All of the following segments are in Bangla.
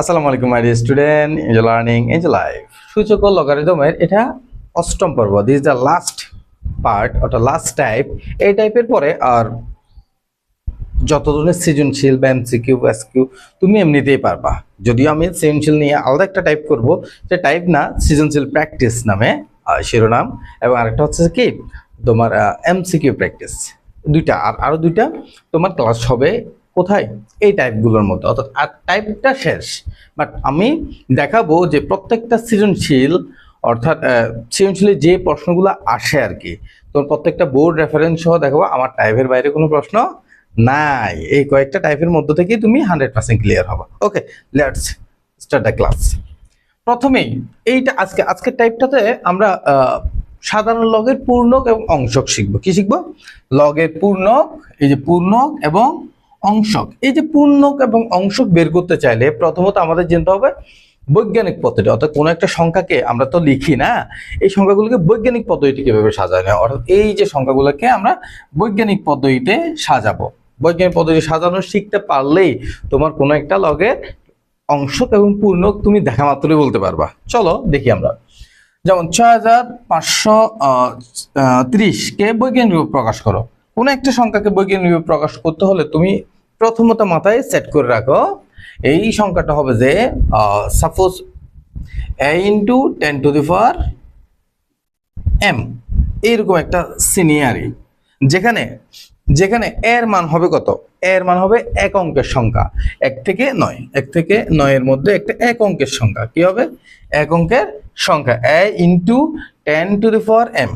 আসসালামু আলাইকুম my dear student, Angel learning Angel life. সূচক ও লগারিদমের এটা অষ্টম পর্ব। This is the last part, অর্থাৎ লাস্ট টাইপ। এই টাইপের পরে আর যত ধরনের সৃজনশীল বা এমসিকিউ বা এসকিউ তুমি এমনিতেই পারবা। যদিও আমি সৃজনশীল নিয়ে আলাদা একটা টাইপ করব, যে টাইপ না, সৃজনশীল প্র্যাকটিস নামে শিরোনাম, এবং আরেকটা হচ্ছে কি তোমার এমসিকিউ প্র্যাকটিস। দুইটা আরো দুইটা তোমার ক্লাস হবে কোথায়, এই টাইপগুলোর মধ্যে। অর্থাৎ আর টাইপটা শেষ, বাট আমি দেখাবো যে প্রত্যেকটা সৃজনশীল, অর্থাৎ সৃজনশীলের যে প্রশ্নগুলো আসে আর কি, তোমার প্রত্যেকটা বোর্ড রেফারেন্স সহ দেখাবো। আমার টাইপের বাইরে কোনো প্রশ্ন নাই, এই কয়েকটা টাইপের মধ্য থেকে তুমি 100% ক্লিয়ার হবে। ওকে, লেটস স্টার্ট দ্য ক্লাস। প্রথমেই এইটা আজকের টাইপটাতে আমরা সাধারণ লগের পূর্ণক এবং অংশক শিখব। কি শিখব? লগের পূর্ণক, এই যে পূর্ণক এবং অংশক। এই যে পূর্ণক এবং অংশক বের করতে চাইলে প্রথমত আমাদের জানতে হবে বৈজ্ঞানিক পদ্ধতি। অর্থাৎ কোনো একটা সংখ্যাকে আমরা তো লিখি না, এই সংখ্যাগুলোকে বৈজ্ঞানিক পদ্ধতিতে কিভাবে সাজানো হয়, অর্থাৎ এই যে সংখ্যাগুলোকে আমরা বৈজ্ঞানিক পদ্ধতিতে সাজাবো। বৈজ্ঞানিক পদ্ধতি সাজানো শিখতে পারলেই তোমার কোনো একটা লগের অংশক এবং পূর্ণক তুমি দেখা মাত্রই বলতে পারবা। চলো দেখি আমরা। যেমন 6530 কে বৈজ্ঞানিক রূপে প্রকাশ করো। কোনো একটা সংখ্যাকে বৈজ্ঞানিক রূপে প্রকাশ করতে হলে তুমি প্রথমত মাথায় সেট করে রাখো, এই সংখ্যাটা হবে যে সাপোজ a ইন্টু 10⁻m, এইরকম একটা সিনিয়ারি, যেখানে যেখানে এর মান হবে কত? এর মান হবে এক অঙ্কের সংখ্যা, 1 থেকে 9, 1 থেকে 9 এর মধ্যে একটা এক অঙ্কের সংখ্যা। কি হবে? এক অঙ্কের সংখ্যা a ইন্টু 10⁻m।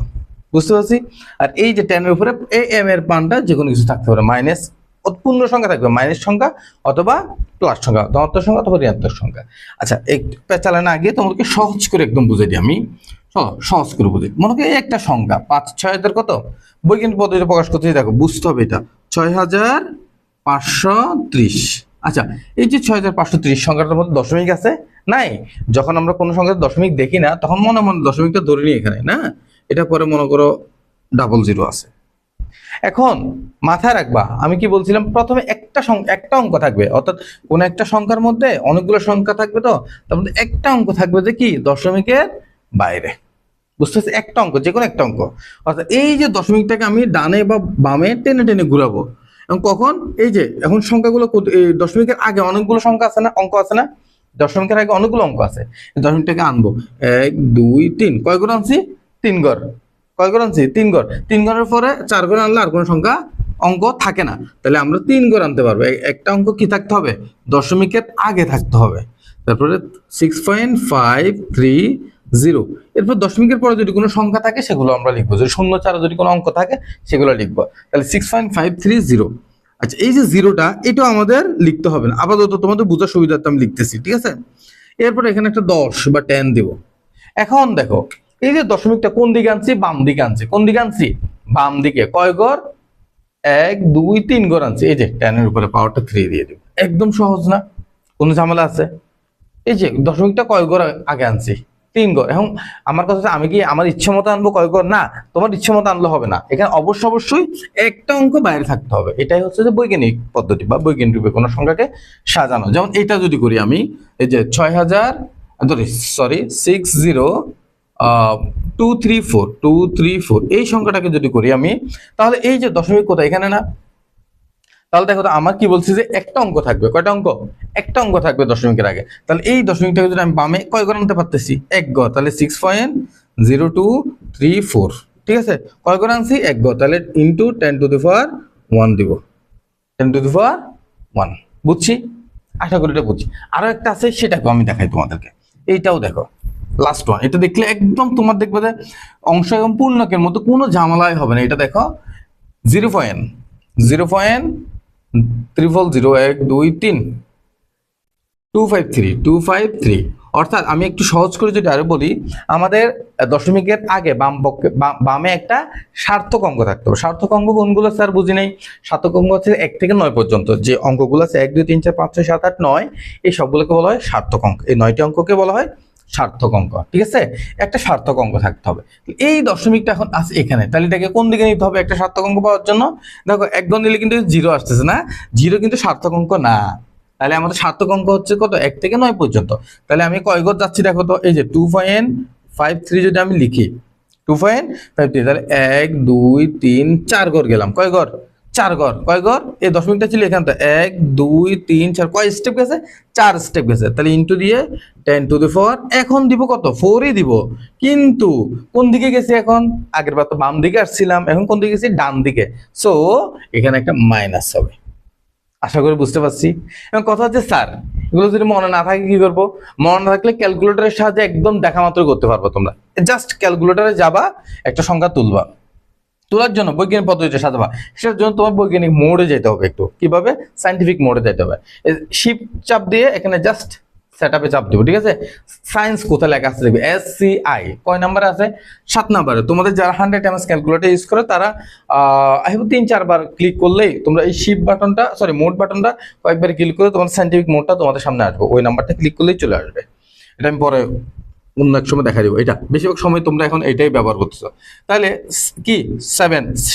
বুঝতে পারছি? আর এই যে 10 এর উপরে am এর মানটা যে কোনো কিছু থাকতে পারে, মাইনাস পূর্ণ সংখ্যা থাকবে, মাইনাস সংখ্যা অথবা প্লাস সংখ্যা, ধনাত্মক সংখ্যা অথবা ঋণাত্মক সংখ্যা। আচ্ছা, একটু চালানো আগে তোমাদেরকে সহজ করে একদম বুঝে দিই আমি। সহজ করে বুঝি। মনে করি একটা সংখ্যা 5-6 কত, বৈজ্ঞানিক পদ্ধতিতে প্রকাশ করতে দেখো, বুঝতে হবে এটা 6530। আচ্ছা, এই যে 6530 সংখ্যাটার মধ্যে দশমিক আছে নাই? যখন আমরা কোনো সংখ্যাতে দশমিক দেখি না, তখন মনে মনে দশমিকটা ধরে নিই এখানে, না এটা পরে মনে করো 00 আছে। এখন মাথায় রাখবা, আমি কি বলছিলাম, প্রথমে একটা অঙ্ক থাকবে, অর্থাৎ কোন একটা সংখ্যার মধ্যে অনেকগুলো সংখ্যা থাকবে, তো তার মধ্যে একটা অঙ্ক থাকবে যে কি দশমিকের বাইরে। বুঝতে পারছি? একটা অঙ্ক, যে কোনো একটা অঙ্ক। অর্থাৎ এই যে দশমিকটাকে আমি ডানে বা বামে টেনে টেনে ঘুরাবো, এবং কখন এই যে এখন সংখ্যাগুলো এই দশমিকের আগে অনেকগুলো সংখ্যা আছে না, অঙ্ক আছে না, দশমিকের আগে অনেকগুলো অঙ্ক আছে, দশমিকটাকে আনবো 1 2 3, কয় ঘর আনছি? 3 ঘর। কয় ঘর আনছি? 3 ঘর। 3 ঘরের পরে 4 ঘর আনলে আর কোনো সংখ্যা অঙ্ক থাকে না, তাহলে আমরা 3 ঘর আনতে পারবো। একটা অঙ্ক কি থাকতে হবে? দশমিকের আগে থাকতে হবে। তারপরে 6.530। এরপর দশমিকের পরে যদি কোনো সংখ্যা থাকে সেগুলো আমরা লিখবো, যদি শূন্য ছাড়া যদি কোনো অঙ্ক থাকে সেগুলো লিখবো। তাহলে 6.530। আচ্ছা, এই যে জিরোটা, এটাও আমাদের লিখতে হবে না, আপাতত তোমাদের বোঝার সুবিধার্থে আমি লিখতেছি, ঠিক আছে? এরপর এখানে একটা 10 বা 10 দেব। এখন দেখো, এই যে দশমিকটা কোন দিকে আনছি? বাম দিকে আনছি। কোন দিকে আনছি? বাম দিকে। কয় ঘর? 1 2 3 ঘর আনছি। এই যে 10 এর উপরে পাওয়ারটা 3 দিয়ে দেব। একদম সহজ না? কোনো ঝামেলা আছে? এই যে দশমিকটা কয় ঘর আগে আনছি? 3 ঘর। এখন আমার কথা হচ্ছে, আমি কি আমার ইচ্ছে মতো আনবো কয় ঘর? না, তোমার ইচ্ছে মতো আনলে হবে না, এখানে অবশ্যই একটা অঙ্ক বাইরে থাকতে হবে। এটাই হচ্ছে যে বৈজ্ঞানিক পদ্ধতি বা বৈজ্ঞানিক রূপে কোনো সংখ্যাকে সাজানো। যেমন এটা যদি করি আমি, এই যে 60,234 এই সংখ্যাটাকে যদি করি আমি, তাহলে এই যে দশমিক কোথায়? এখানে না? তাহলে দেখো তো, আমার কি বলছি যে একটা অঙ্ক থাকবে। কয়টা অঙ্ক? একটা অঙ্ক থাকবে দশমিকের আগে। তাহলে এই দশমিকটাকে যদি আমি বামে কয় ঘর আনতে পারতেছি? 1 ঘর। তাহলে 6.0234, ঠিক আছে? কয় ঘর আনছি? 1 ঘর। তাহলে ইন্টু 10⁻1 দিব, 10⁻1। বুঝছি? আশা করি এটা বুঝছি। আরো একটা আছে, সেটাকে আমি দেখাই তোমাদেরকে। এইটাও দেখো, লাস্ট ওয়ান। এটা দেখলে একদম তোমার দেখবে যে অংশ এবং পূর্ণকের মতো কোনো ঝামেলাই হবে না। এটা দেখো, 0.0.1 2 3 253 অর্থাৎ আমি একটু সহজ করে যদি আরো বলি, আমাদের দশমিকের আগে বাম পক্ষে বামে একটা সার্থক অঙ্ক থাকতে হবে। সার্থক অঙ্ক কোনগুলো স্যার বুঝি নাই? সার্থক অঙ্ক হচ্ছে 1 থেকে 9 পর্যন্ত যে অঙ্কগুলো আছে, 1 2 3 4 5 6 7 8 9, এই সবগুলোকে বলা হয় সার্থক অঙ্ক। এই 9টি অঙ্ককে বলা হয় সার্থক অঙ্ক, ঠিক আছে? একটা সার্থক অঙ্ক থাকতে হবে। এই দশমিকটা এখন আছে এখানে, তাহলে এটাকে কোন দিকে নিতে হবে একটা সার্থক অঙ্ক পাওয়ার জন্য? দেখো, 1 ঘর নিলে কিন্তু 0 আসতেছে না, 0 কিন্তু সার্থক অঙ্ক না। তাহলে আমাদের সার্থক অঙ্ক হচ্ছে কত 1 থেকে 9 পর্যন্ত। তাহলে আমি কয় ঘর যাচ্ছি দেখো তো, এই যে 2.53 যদি আমি লিখি 2.53, তাহলে 1 2 3 4 ঘর গেলাম। কয় ঘর? 4 ঘর। কয় ঘর? এই দশমিকটা ছিল এখান থেকে 1 2 3 4, কয় স্টেপ গেছে? 4 স্টেপ গেছে। তাহলে ইনটু দিয়ে 10 টু দি পাওয়ার, এখন দিব কত? 4ই দিব। কিন্তু কোন দিকে গেছি এখন? আগের বার তো বাম দিকে আসছিলাম, এখন কোন দিকে গেছি? ডান দিকে। সো এখানে একটা মাইনাস হবে। আশা করি বুঝতে পারছি। এবং কথা হচ্ছে স্যার, এগুলো যদি মনে না থাকে কি করবো? মনে না থাকলে ক্যালকুলেটরের সাহায্যে একদম দেখা মাত্র করতে পারবো তোমরা। জাস্ট ক্যালকুলেটরে যাবা, একটা সংখ্যা তুলবা, তোলার জন্য বৈজ্ঞানিক পদ্ধতিতে সাজাবা, সেটার জন্য তোমার বৈজ্ঞানিক মোডে যেতে হবে, একটু কিভাবে সায়েন্টিফিক মোডে যেতে হবে। শিফট চাপ দিয়ে এখানে জাস্ট সেটআপে চাপ দেবো, ঠিক আছে? সায়েন্স কোথায় লেখা আছে দেখবে, SCI কয় নাম্বারে আছে? 7 নাম্বারে। তোমাদের যারা 100 ms ক্যালকুলেটর ইউজ করে তারা আই 3-4 বার ক্লিক করলেই তোমরা এই শিফট বাটনটা, সরি মোড বাটনটা কয়েকবার ক্লিক করে তোমাদের সায়েন্টিফিক মোডটা তোমাদের সামনে আসবে, ওই নাম্বারটা ক্লিক করলেই চলে আসবে। এটা আমি পরে অন্য এক সময় দেখা দিব। এটা বেশিরভাগ সময় তোমরা এখন এটাই ব্যবহার করতেছো। তাহলে কি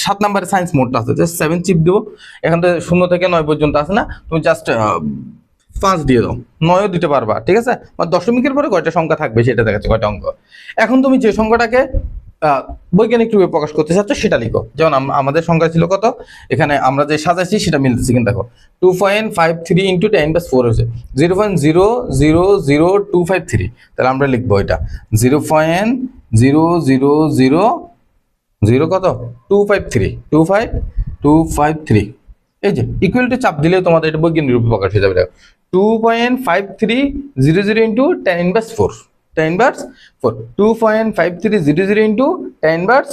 7 নাম্বারে সায়েন্স মোডটা আছে, জাস্ট 7 চিপ দেবো। এখান থেকে 0 থেকে 9 পর্যন্ত আছে না, তুমি জাস্ট 5 দিয়ে দাও, 9ও দিতে পারবা, ঠিক আছে? মানে দশমিকের পরে কয়টা সংখ্যা থাকবে সেটা দেখাচ্ছে, কয়টা অঙ্ক। এখন তুমি যে সংখ্যাটাকে বৈজ্ঞানিক রূপে প্রকাশ করতে চাচ্ছ সেটা লিখো। যেমন আমাদের সংখ্যা ছিল কত, এখানে আমরা যে সাজাইছি সেটা মিলতেছে, কিন্তু দেখো 2.53 ইন্টু 10⁻⁴ হয়েছে 0.000253। তাহলে আমরা লিখবো এটা 0.000 কত 253 এই যে ইকুয়াল টু চাপ দিলে তোমাদের এটা বৈজ্ঞানিক রূপে প্রকাশ হয়ে যাবে। দেখো 2.5300 ইন্টু 10⁻⁴, 10⁻⁴, 2.5300 ইন্টু 10⁻⁴।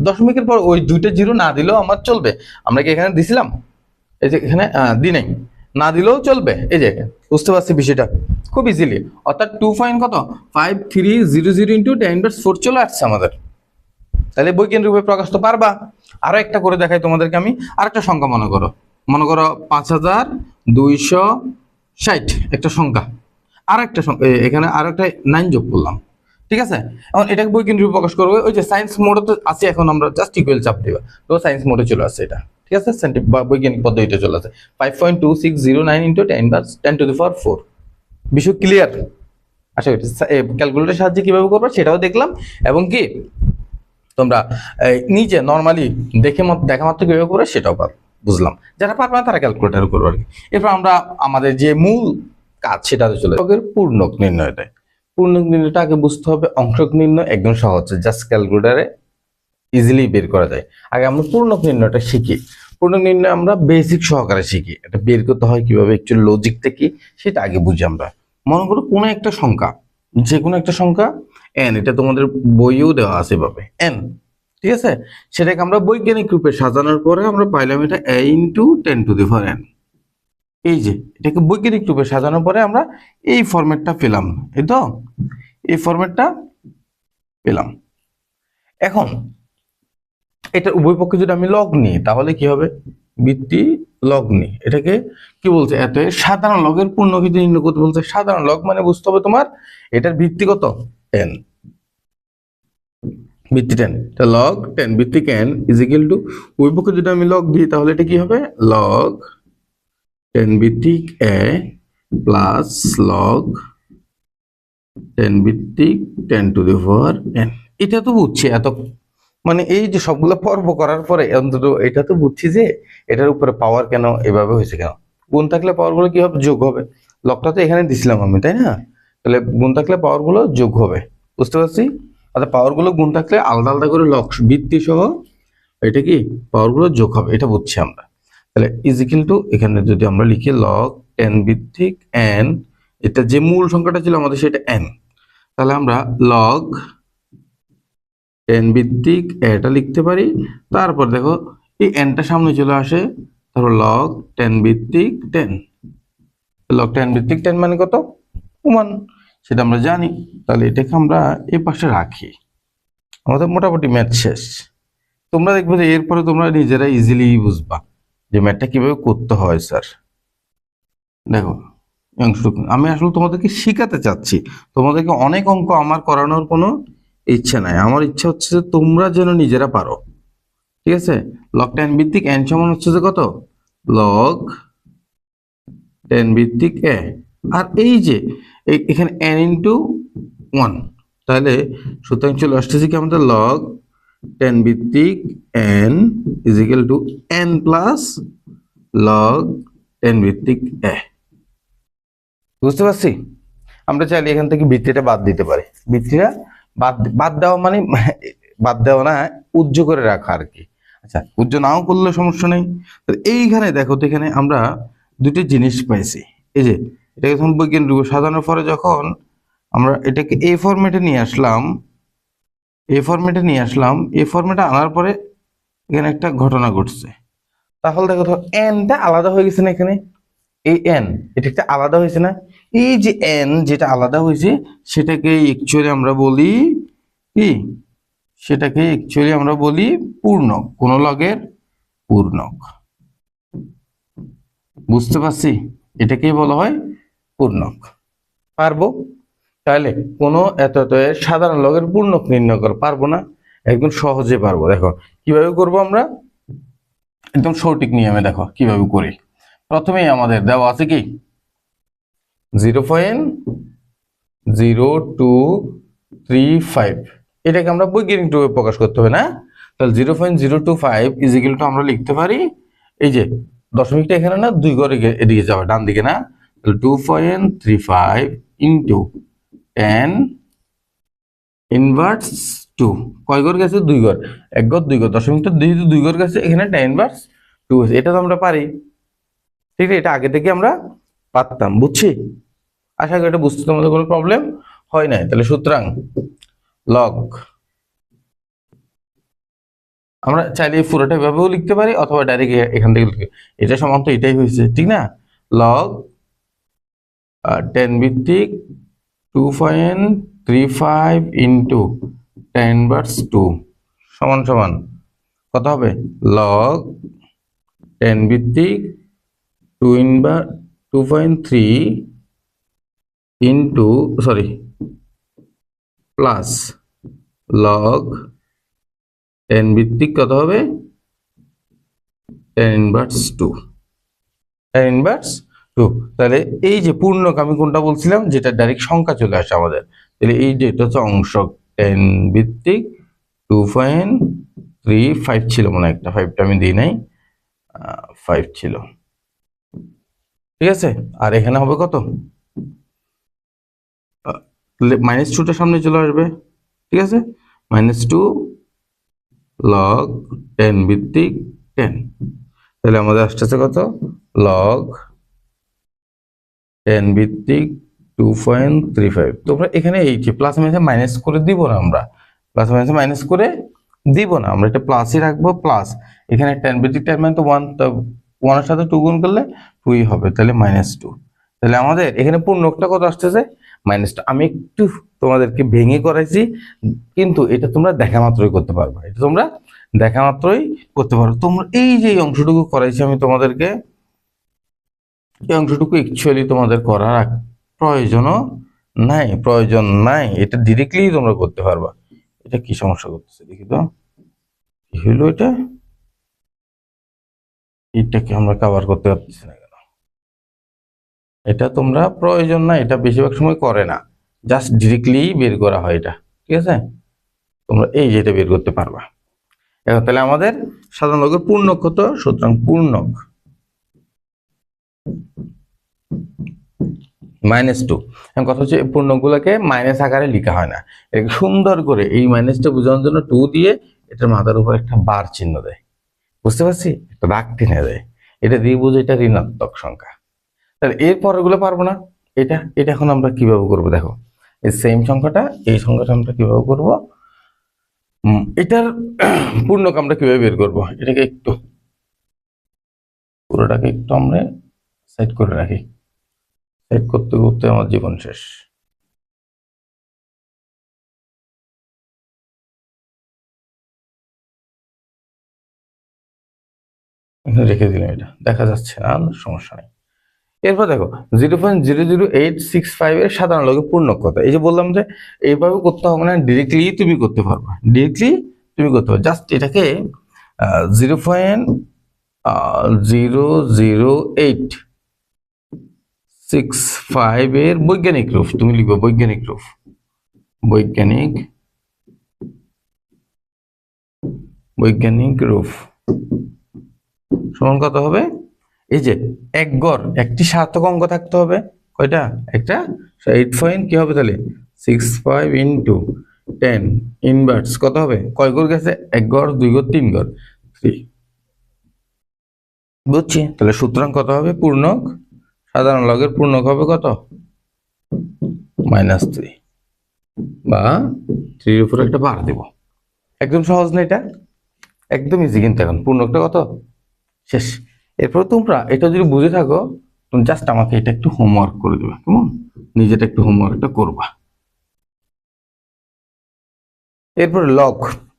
দশমিকের পর ওই দুইটা জিরো না দিলেও আমার চলবে। আমরা কি এখানে দিছিলাম? এই যে এখানে দি নাই, না দিলেও চলবে। এই যে বুঝতে পারছি বিষয়টা খুব ইজিলি। অর্থাৎ 2.5300 ইন্টু 10⁻⁴ চলে আসছে আমাদের। তাহলে বৈজ্ঞানিক রূপে প্রকাশ তো পারবা। আরো একটা করে দেখাই তোমাদেরকে আমি। আরেকটা সংখ্যা মনে করো 5260 একটা সংখ্যা। আর একটা সংখ্যা এখানে আর একটা 9 যোগ করলাম, ঠিক আছে? এখন এটাকে বৈজ্ঞানিক রূপে প্রকাশ করবো, ওই যে সায়েন্স মোডে তো আছে, এখন আমরা জাস্ট ইকুয়াল চাপ দিবা, তো সায়েন্স মোডে চলে আসছে এটা, ঠিক আছে? বৈজ্ঞানিক পদ্ধতিতে চলে আসে 5.2609 ইন্টু 10 টু দি পাওয়ার 4। বিষয় ক্লিয়ার? আশা করি ক্যালকুলেটরের সাহায্যে কিভাবে করবো সেটাও দেখলাম, এবং কি তোমরা নিজে নর্মালি দেখা মাত্র কিভাবে করে সেটাও বুঝলাম। যারা পারবে না তারা ক্যালকুলেটর করবো আর কি। এরপর আমরা আমাদের যে মূল কাজ সেটাতে চলে পূর্ণক নির্ণয় দেয়। পূর্ণক নির্ণয়টা আগে বুঝতে হবে। অংশক নির্ণয় একদম সহজ, জাস্ট ক্যালকুলেটরে ইজিলি বের করা যায়। আগে আমরা পূর্ণক নির্ণয়টা শিখি। পূর্ণক নির্ণয় আমরা বেসিক সহকারে শিখি, এটা বের করতে হয় কিভাবে, একটু লজিকটা কি সেটা আগে বুঝি আমরা। মনে করো কোনো একটা সংখ্যা, যে কোনো একটা সংখ্যা n, এটা তোমাদের বইয়েও দেওয়া আছে এভাবে n, ঠিক আছে? সেটাকে আমরা বৈজ্ঞানিক রূপে সাজানোর পরে আমরা পাইলাম এটা a into 10 to the power n। এই যে এটাকে বৈজ্ঞানিক রূপে সাজানোর পরে আমরা এই ফরম্যাটটা পেলাম, এই তো এই ফরম্যাটটা পেলাম। এখন এটা উভয় পক্ষে যদি আমি লগ নিই তাহলে কি হবে? ভিত্তি লগ নিই, এটাকে কি বলছে? এত সাধারণ লগের পূর্ণভিত্তি নির্ণয় করতে বলছে। সাধারণ লগ মানে বুঝতে হবে তোমার এটার ভিত্তি কত 10, ভিত্তি 10, এটা লগ 10 ভিত্তিক n ইজ ইকুয়াল টু, উভয় পক্ষে যদি আমি লগ দিই তাহলে এটা কি হবে? লগ 10 ভিত্তিক a প্লাস লগ 10 ভিত্তিক 10 টু দি পাওয়ার n। এটা তো বুঝছি, এত মানে এই যে সবগুলো পর্ব করার পরে অন্তত এটা তো বুঝছি যে এটার উপরে পাওয়ার কেন এভাবে হয়েছে, কেন গুণ থাকলে পাওয়ার গুলো কি হবে? যোগ হবে। লগটা তো এখানে দিছিলাম আমি, তাই না? তাহলে গুণ থাকলে পাওয়ার গুলো যোগ হবে, বুঝতে পারছি? অর্থাৎ পাওয়ার গুলো গুণ থাকলে আলাদা আলাদা করে লগ ভিত্তি সহ এটা কি পাওয়ার গুলো যোগ হবে, এটা বুঝছি আমরা। তাহলে ইজ ইকুয়াল টু, এখানে যদি আমরা লিখি লগ 10 ভিত্তিক n, এটা যে মূল সংখ্যাটা ছিল আমাদের সেটা n, তাহলে আমরা লগ 10 ভিত্তিক এটা লিখতে পারি। তারপর দেখো এই nটা সামনে চলে আসে, তারপর লগ 10 ভিত্তিক 10, লগ 10 ভিত্তিক 10 মানে কত? 1, সেটা আমরা জানি। তাহলে এটাকে আমরা এই পাশে রাখি, আমাদের মোটামুটি ম্যাথ শেষ। তোমরা দেখবে যে এরপরে তোমরা নিজেরা ইজিলি বুঝবা যে ম্যাথটা কিভাবে করতে হয়। স্যার দেখো অংশটুকু আমি আসলে তোমাদেরকে শিখাতে চাচ্ছি, তোমাদেরকে অনেক অঙ্ক আমার করানোর কোনো ইচ্ছা নাই। আমার ইচ্ছা হচ্ছে যে তোমরা যেন নিজেরা পারো, ঠিক আছে? লগ 10 ভিত্তিক n সমান হচ্ছে যে কত? লগ 10 ভিত্তিক এ, আর এই যে এখানে n ইন্টু 1, তাহলে সুতরাং চলে আসতেছে কি আমাদের লগ 10 ভিত্তিক n is equal to n plus log 10 ভিত্তিক এ। বুঝতে পারছি? আমরা চাইলে এখান থেকে ভিত্তিটা বাদ দিতে পারি। ভিত্তিটা বাদ দেওয়া মানে বাদ দেওয়া না, উজ্জ করে রাখা আর কি। আচ্ছা, উজ্জ নাও করলে সমস্যা নেই। তো এইখানে দেখো তো, এখানে আমরা দুটি জিনিস পাইছি। এই যে এটাকে যখন বৈজ্ঞানিক রূপে সাজানোর পরে যখন আমরা এটাকে এই ফরম্যাটে নিয়ে আসলাম, এই ফরম্যাটে আনার পরে এখানে একটা ঘটনা ঘটছে। তাহলে দেখো তো এনটা আলাদা হয়ে গেছে না, এখানে এই এন এটা একটা আলাদা হয়েছে না। এই যে এন যেটা আলাদা হয়েছে সেটাকে অ্যাকচুয়ালি আমরা বলি কি, সেটাকে অ্যাকচুয়ালি আমরা বলি পূর্ণক, কোন লগের পূর্ণক। বুঝতে পারছি? এটাকেই বলা হয় পূর্ণক। পারবো? তাহলে কোনো এত এর সাধারণ লগের পূর্ণক নির্ণয় করা পারবো না? একদম সহজে পারবো। দেখো কিভাবে করব আমরা, একদম সঠিক নিয়মে দেখো কিভাবে করি। প্রথমেই আমাদের দেওয়া আছে কি 0.0235, এটাকে আমরা বৈজ্ঞানিক রূপে প্রকাশ করতে হবে না। তাহলে 0.025 ইজ ইকুয়াল টু আমরা লিখতে পারি, এই যে দশমিকটা এখানে না, দুই ঘরে এদিকে যাবে, ডান দিকে না। তাহলে 2.35 ইন্টু 10 ইনভার্স 2, কয় ঘর গেছে? দুই ঘর, এক ঘর দুই ঘর, দশমিকটা দুই ঘর গেছে, এখানে 10 ইনভার্স 2 হয়েছে। এটা তো আমরা পারি, ঠিক আছে? এটা আগে থেকে আমরা পারতাম, বুঝছি? আশা করি এটা বুঝতে তোমাদের কোনো প্রবলেম হয় নাই। তাহলে সুতরাং লগ, আমরা চাইলে পুরোটা এভাবেও লিখতে পারি অথবা ডাইরেক্ট এখান থেকে লিখতে, এটা সমান তো এটাই হয়েছে, ঠিক না? লগ 10 ভিত্তিক 2.35 ইন্টু 10 ইনভার্স 2 সমান সমান কত হবে? লগ 10 ভিত্তিক 2.3 ইন্টু প্লাস লগ 10 ভিত্তিক কত হবে? 10 ইনভার্স 2, 10 ইনভার্স 2। তাহলে এই যে পূর্ণক আমি কোনটা বলছিলাম, যেটা ডাইরেক্ট সংখ্যা চলে আসে আমাদের, তাহলে এই যে এটা হচ্ছে অংশক 10 ভিত্তিক 2.35 ছিল মনে হয়, একটা 5টা আমি দিই নাই, 5 ছিল, ঠিক আছে? আর এখানে হবে কত? -2টা সামনে চলে আসবে, ঠিক আছে? -2 লগ 10 ভিত্তিক 10, তাহলে আমাদের আসতেছে কত? লগ 10 ভিত্তিক 2.35। তোমরা এখানে এই যে প্লাস মাইনাসে মাইনাস করে দিব না, আমরা প্লাস মাইনাসে মাইনাস করে দিব না, আমরা এটা প্লাসই রাখবো। প্লাস এখানে 10 ভিত্তিক 10 মানে তো 1, তো 1 এর সাথে 2 গুণ করলে 2ই হবে, তাহলে -2। তাহলে আমাদের এখানে পূর্ণকটা কত আসতেছে? -2। আমি একটু তোমাদেরকে ভেঙে করাইছি, কিন্তু এটা তোমরা দেখা মাত্রই করতে পারবে, এটা তোমরা দেখা মাত্রই করতে পারো। তোমরা এই যে অংশটুকু করাইছি আমি তোমাদেরকে, এই অংশটুকু অ্যাকচুয়ালি তোমাদের করার প্রয়োজন নাই, এটা ডিরেক্টলি তোমরা করতে পারবা। এটা কি সমস্যা করতেছে দেখি তো, কি হলো এটা? এটাকে আমরা কভার করতে পারতেছি না কেন? এটা তোমরা প্রয়োজন না, এটা বেশিরভাগ সময় করে না, জাস্ট ডিরেক্টলি বের করা হয় এটা, ঠিক আছে? তোমরা এই যেটা বের করতে পারবা। এখন তাহলে আমাদের সাধারণ লগের পূর্ণক কত? সুতরাং পূর্ণক -2। এখন কথা হচ্ছে পূর্ণকগুলোকে মাইনাস আকারে লেখা হয় না, এটাকে সুন্দর করে এই মাইনাসটা বোঝানোর জন্য 2 দিয়ে এটার মাথার উপর একটা বার চিহ্ন দেয়, বুঝতে পারছি? একটা দাগ টেনে দেয়, এটা দিয়ে বুঝে এটা ঋণাত্মক সংখ্যা। তাহলে এর পরেরগুলো পারবো না। এটা এটা এখন আমরা কিভাবে করবো দেখো, এই সেম সংখ্যাটা, এই সংখ্যাটা আমরা কিভাবে করব, এটার পূর্ণক আমরা কিভাবে বের করব, এটাকে একটু পুরোটাকে একটু আমরা সেট করে রাখি, সেট করতে করতে আমার জীবন শেষ। এখানে রেখে দিলাম, এটা দেখা যাচ্ছে না, সমস্যা নেই। এরপর দেখো 0.00865 এর সাধারণ লগের পূর্ণক কত? এই যে বললাম যে এইভাবে করতে হবে না, ডিরেক্টলি তুমি করতে পারবা, জাস্ট এটাকে 0.008 6.5 এর বৈজ্ঞানিক রূপ তুমি লিখবে বৈজ্ঞানিক রূপ বৈজ্ঞানিক রূপ সমান কত হবে এই যে এক গড় একটি সার্থক অঙ্ক থাকতে হবে কয়টা একটা 8 পয়েন্ট কি হবে তাহলে 6.5 ইনটু 10 ইনভার্স কত হবে কয় গড় গেছে এক গড় দুই গড় তিন গড় 3 বুঝছি তাহলে সুতরাং কত হবে পূর্ণক সাধারণ লগের পূর্ণক হবে কত -3 বা 3 এর উপরে একটা বার দেব একদম সহজ না এটা একদম ইজি কিন্তু এখন পূর্ণকটা কত শেষ এরপর তোমরা এটা যদি বুঝে থাকো তুমি জাস্ট আমাকে এটা একটু হোমওয়ার্ক করে দেবে কেমন নিজেটা একটু হোমওয়ার্কটা করবা এরপর লগ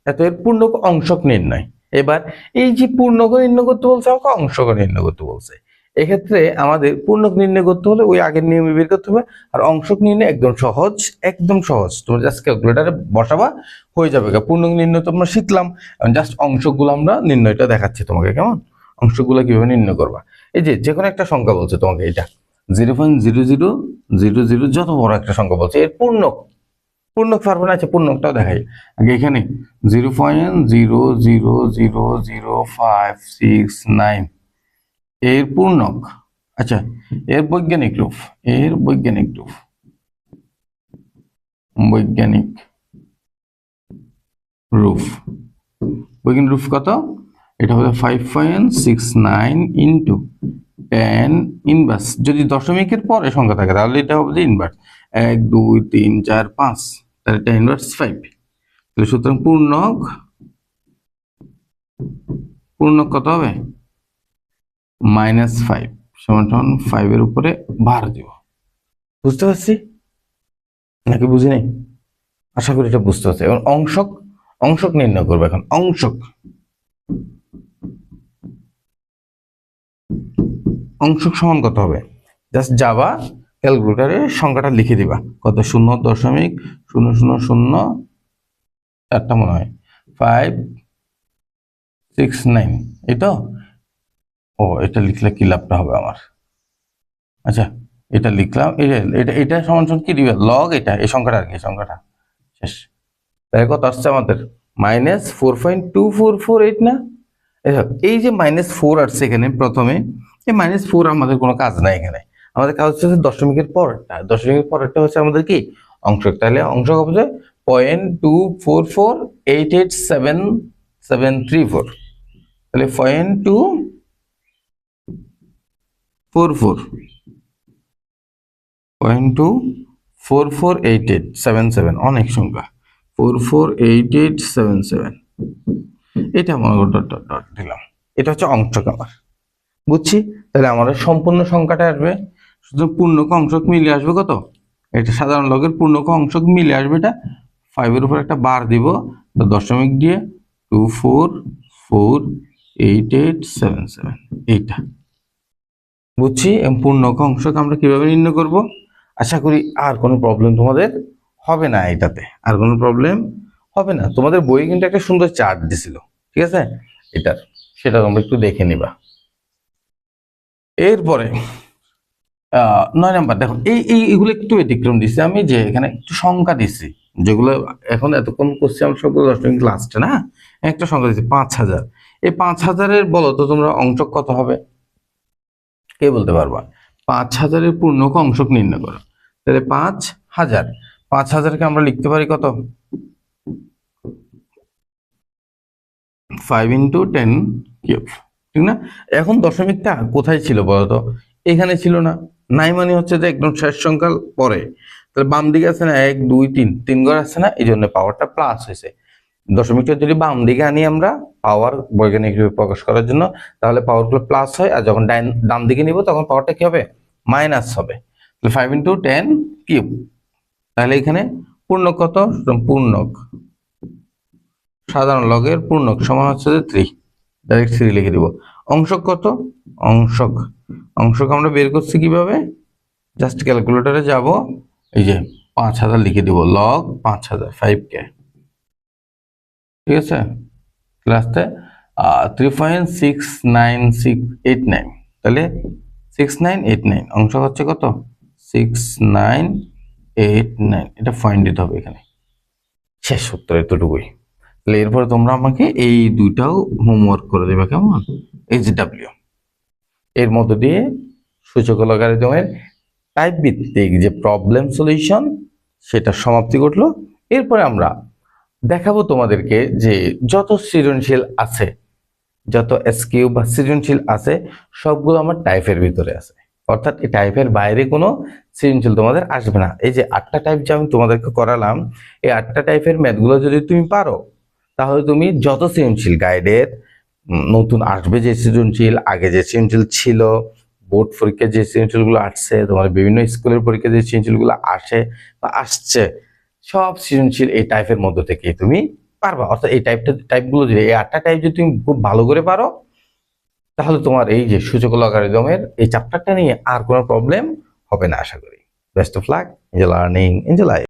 এত এর পূর্ণক অংশক নির্ণয় এবার এই যে পূর্ণক নির্ণয় করতে বলছে আমাকে অংশক নির্ণয় করতে বলছে এক্ষেত্রে আমাদের পূর্ণক নির্ণয় করতে হলে ওই আগের নিয়মে বের করতে হবে আর অংশক নির্ণয় একদম সহজ তোমরা জাস্ট ক্যালকুলেটারে বসাবা হয়ে যাবে পূর্ণক নির্ণয় তো আমরা শিখলাম জাস্ট অংশকগুলো আমরা নির্ণয়টা দেখাচ্ছি তোমাকে কেমন অংশগুলো কিভাবে নির্ণয় করবা এই যে কোনো একটা সংখ্যা বলছে তোমাকে এটা 0.0000 যত বড় একটা সংখ্যা বলছে এর পূর্ণক পারবো না আচ্ছা পূর্ণকটাও দেখাই আগে এখানে 0.00000569 এর পূর্ণক আচ্ছা এর বৈজ্ঞানিক রূপ বৈজ্ঞানিক রূপ কত এটা হবে 5.69 ইনটু 10 ইনভার্স যদি দশমিকের পরে সংখ্যা থাকে তাহলে এটা হবে যে ইনভার্স 1 2 3 4 5 তাহলে এটা ইনভার্স 5 তাহলে সুতরাং পূর্ণক কত হবে -5 সমান 5 এর উপরে বার দিব বুঝতে পারছি নাকি বুঝি নাই আশা করি এটা বুঝতে পারছি এখন অংশক নির্ণয় করবে এখন অংশক সমান কত হবে জাস্ট যাবা ক্যালকুলেটরে সংখ্যাটা লিখে দিবা কত 0.000 চারটা মনে হয় 569 এই তো ও এটা লিখলে কি লাভটা হবে আমার আচ্ছা এটা লিখলাম এটা সমান কি দিবে লগ এটা এই সংখ্যাটা আর কি সংখ্যাটা শেষ তাহলে কত আসছে আমাদের -4.2448 না এই যে -4 আসছে এখানে প্রথমে এই -4 আমাদের কোনো কাজ নাই এখানে আমাদের কাজ হচ্ছে দশমিকের পরেরটা হচ্ছে আমাদের কি অংশক তাহলে অংশক হবে 0.244887734 তাহলে 0.2448877 অনেক সংখ্যা 448877 এটা মনে করো ডট দিলাম এটা হচ্ছে অংশক আমার বুঝছি তাহলে আমাদের সম্পূর্ণ সংখ্যাটা আসবে শুধু পূর্ণক অংশক মিলে আসবে কত এটা সাধারণ লগের পূর্ণক অংশক মিলে আসবে এটা 5 এর উপর একটা বার দিব তো দশমিক দিয়ে 2448877 এইটা বুঝছি পূর্ণক অংশক আমরা কিভাবে নির্ণয় করব আশা করি আর কোনো প্রবলেম তোমাদের হবে না এটাতে আর কোনো প্রবলেম হবে না তোমাদের বইয়ে কিন্তু একটা সুন্দর চার্ট দিছিল ঠিক আছে এটার সেটা তোমরা একটু দেখে নিবা এরপরে 9 নাম্বার দেখো এইগুলো একটু ব্যতিক্রম দিচ্ছি আমি যে এখানে একটু সংখ্যা দিচ্ছি যেগুলো এখন এতক্ষণ করছি আমরা সবগুলো দশমিক লাস্টে না একটা সংখ্যা দিচ্ছি 5000 এই 5000-এর বলো তো তোমরা অংশক কত হবে কে বলতে পারবা 5000-এর পূর্ণক অংশক নির্ণয় করো তাহলে 5000কে আমরা লিখতে পারি কত 5 × 10 কিউব ঠিক না এখন দশমিকটা কোথায় ছিল বলতো এখানে ছিল না নাই মানে হচ্ছে যে একদম শেষ সংখ্যার পরে তাহলে বাম দিকে আছে না 1 2 3 3 ঘর আছে না এই জন্য পাওয়ারটা প্লাস হয়েছে দশমিকটা যদি বাম দিকে আনি আমরা পাওয়ার বৈজ্ঞানিক রূপে প্রকাশ করার জন্য তাহলে পাওয়ারগুলো প্লাস হয় আর যখন ডান দিকে নিব তখন পাওয়ারটা কি হবে মাইনাস হবে তাহলে 5 × 10 কিউব তাহলে এখানে পূর্ণক কত পূর্ণক সাধারণ লগের পূর্ণক সমান হচ্ছে যে 3 ডাইরেক্ট 3 লিখে দিব অংশক কত অংশক আমরা বের করছি কিভাবে জাস্ট ক্যালকুলেটরে যাব এই যে 5000 লিখে দিব লগ 5000 5k ঠিক আছে ক্লাসে 3.69689 তাহলে 6989 অংশ হচ্ছে কত 6989 এটা পয়েন্ট দিতে হবে এখানে শেষ উত্তর এতটুকুই তাহলে এরপরে তোমরা আমাকে এই দুইটাও হোমওয়ার্ক করে দেবে কেমন এইচডব্লিউ এর মধ্য দিয়ে সূচক লগারিদমের টাইপ ভিত্তিক যে প্রবলেম সলিউশন সেটা সমাপ্তি ঘটলো এরপরে আমরা দেখাবো তোমাদেরকে যে যত সৃজনশীল আছে যত এসকিউ বা সৃজনশীল আছে সবগুলো আমার টাইপের ভিতরে আছে অর্থাৎ এই টাইপের বাইরে কোনো সৃজনশীল তোমাদের আসবে না এই যে 8টা টাইপ যে আমি তোমাদেরকে করালাম এই 8টা টাইপের ম্যাথগুলো যদি তুমি পারো তাহলে তুমি যত সৃজনশীল গাইডের নতুন আসবে যে সৃজনশীল আগে যে সৃজনশীল ছিল বোর্ড পরীক্ষায় যে সৃজনশীলগুলো আসছে তোমার বিভিন্ন স্কুলের পরীক্ষায় যে সৃজনশীলগুলো আসে বা আসছে সব সৃজনশীল এই টাইপের মধ্য থেকে তুমি পারবা অর্থাৎ এই টাইপগুলো যদি এই 8টা টাইপ যদি তুমি খুব ভালো করে পারো তাহলে তোমার এই যে সূচক লগারিদমের এই চ্যাপ্টারটা নিয়ে আর কোনো প্রবলেম হবে না আশা করি best of luck enjoy learning enjoy life